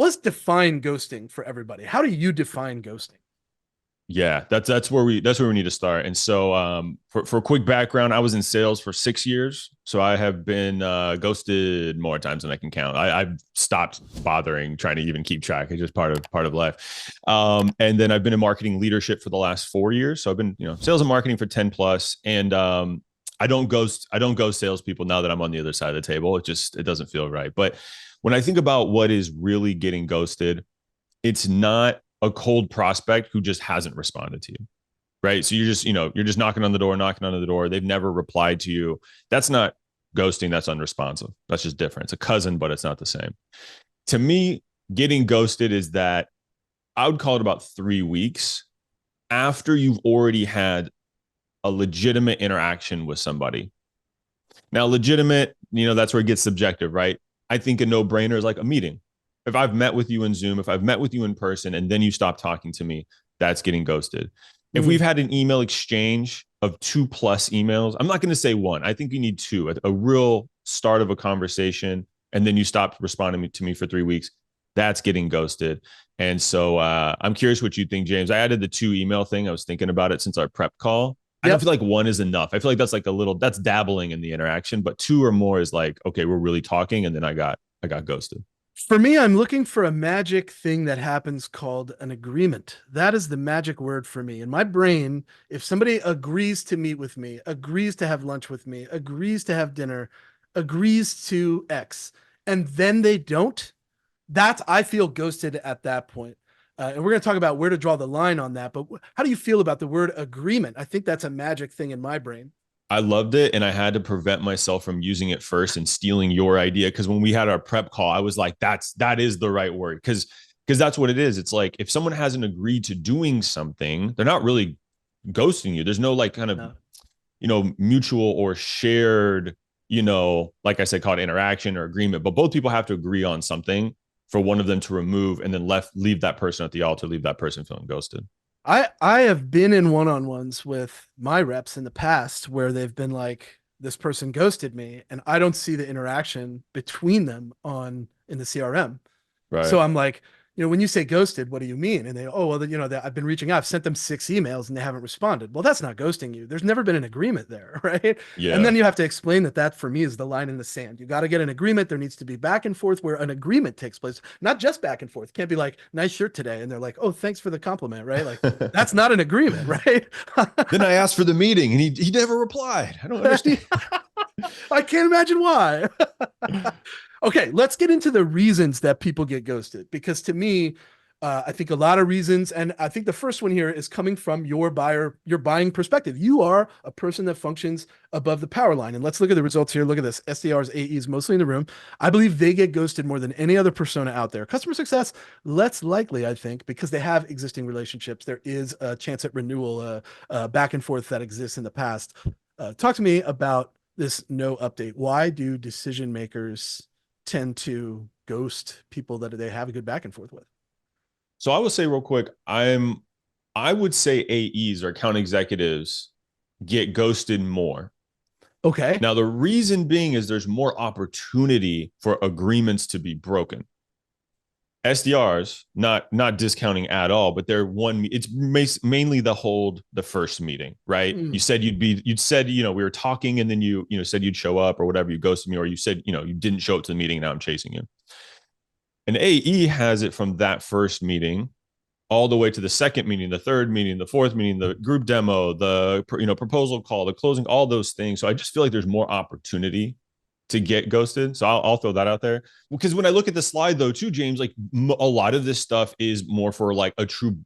let's define ghosting for everybody. How do you define ghosting? Yeah, that's where we need to start. And so for a quick background, I was in sales for 6 years. So I have been ghosted more times than I can count. I've stopped bothering trying to even keep track. It's just part of life. And then I've been in marketing leadership for the last 4 years. So I've been, sales and marketing for 10 plus. And I don't ghost salespeople now that I'm on the other side of the table. It doesn't feel right. But when I think about what is really getting ghosted, it's not a cold prospect who just hasn't responded to you. Right. So you're just knocking on the door. They've never replied to you. That's not ghosting. That's unresponsive. That's just different. It's a cousin, but it's not the same. To me, getting ghosted is that I would call it about 3 weeks after you've already had a legitimate interaction with somebody. Now, legitimate, that's where it gets subjective, right? I think a no brainer is like a meeting. If I've met with you in Zoom, if I've met with you in person, and then you stop talking to me, that's getting ghosted. If we've Mm. had an email exchange of 2+ emails, I'm not going to say one. I think you need two, a real start of a conversation, and then you stop responding to me for 3 weeks. That's getting ghosted. And so I'm curious what you think, James. I added the 2 email thing. I was thinking about it since our prep call. I don't Yep. feel like one is enough. I feel like that's dabbling in the interaction, but two or more is like, okay, we're really talking. And then I got ghosted. For me, I'm looking for a magic thing that happens called an agreement. That is the magic word for me. In my brain, if somebody agrees to meet with me, agrees to have lunch with me, agrees to have dinner, agrees to X, and then they don't, I feel ghosted at that point. And we're going to talk about where to draw the line on that. But how do you feel about the word agreement? I think that's a magic thing in my brain. I loved it, and I had to prevent myself from using it first and stealing your idea. Because when we had our prep call, I was like, that is the right word. Because that's what it is. It's like if someone hasn't agreed to doing something, they're not really ghosting you. There's no like kind of No. mutual or shared, like I said, called interaction or agreement. But both people have to agree on something for one of them to remove, and then leave that person at the altar, leave that person feeling ghosted. I have been in one-on-ones with my reps in the past where they've been like, this person ghosted me, and I don't see the interaction between them on in the CRM. So Right. I'm like, when you say ghosted, what do you mean? And they, oh, well, I've been reaching out. I've sent them 6 emails and they haven't responded. Well, that's not ghosting you. There's never been an agreement there, right? And Yeah. then you have to explain that for me is the line in the sand. You got to get an agreement. There needs to be back and forth where an agreement takes place, not just back and forth. It can't be like, nice shirt today. And they're like, oh, thanks for the compliment, right? Like, that's not an agreement, right? Then I asked for the meeting, and he never replied. I don't understand. I can't imagine why. Okay, let's get into the reasons that people get ghosted. Because to me, I think a lot of reasons, and I think the first one here is coming from your buying perspective. You are a person that functions above the power line. And let's look at the results here. Look at this. SDRs, AEs, mostly in the room. I believe they get ghosted more than any other persona out there. Customer success, less likely, I think, because they have existing relationships. There is a chance at renewal, back and forth that exists in the past. Talk to me about this no update. Why do decision makers tend to ghost people that they have a good back and forth with? So I will say real quick, I would say AEs or account executives get ghosted more. Okay. Now the reason being is there's more opportunity for agreements to be broken. SDRs, not discounting at all, but they're one. It's mainly the first meeting, right? You Mm. said you'd said we were talking, and then you said you'd show up or whatever. You ghosted me, or you said you didn't show up to the meeting. Now I'm chasing you. An AE has it from that first meeting all the way to the second meeting, the third meeting, the fourth meeting, the group demo, the proposal call, the closing, all those things. So I just feel like there's more opportunity to get ghosted. So I'll throw that out there. Because when I look at the slide though, too, James, like a lot of this stuff is more for like a true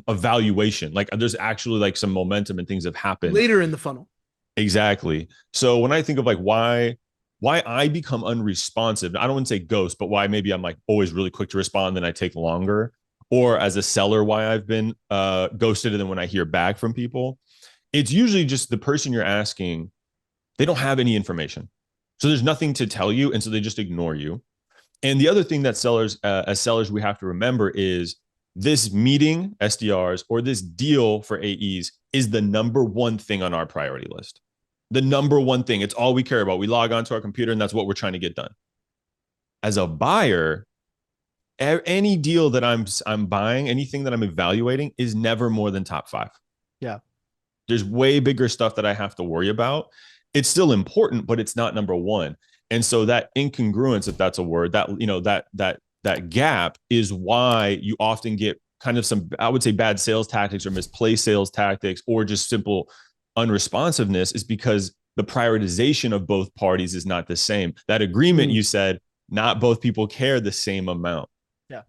evaluation. Like there's actually like some momentum and things have happened. Later in the funnel. Exactly. So when I think of like why I become unresponsive, I don't want to say ghost, but why maybe I'm like always really quick to respond, then I take longer. Or as a seller, why I've been ghosted, and then when I hear back from people, it's usually just the person you're asking, they don't have any information. So there's nothing to tell you. And so they just ignore you. And the other thing that as sellers, we have to remember is this meeting, SDRs, or this deal for AEs is the number one thing on our priority list. The number one thing. It's all we care about. We log onto our computer, and that's what we're trying to get done. As a buyer, any deal that I'm buying, anything that I'm evaluating is never more than top 5. Yeah. There's way bigger stuff that I have to worry about. It's still important, but it's not number one. And so that incongruence, if that's a word, that that gap is why you often get kind of some, I would say, bad sales tactics or misplaced sales tactics or just simple unresponsiveness, is because the prioritization of both parties is not the same. That agreement, you said, not both people care the same amount. Yeah.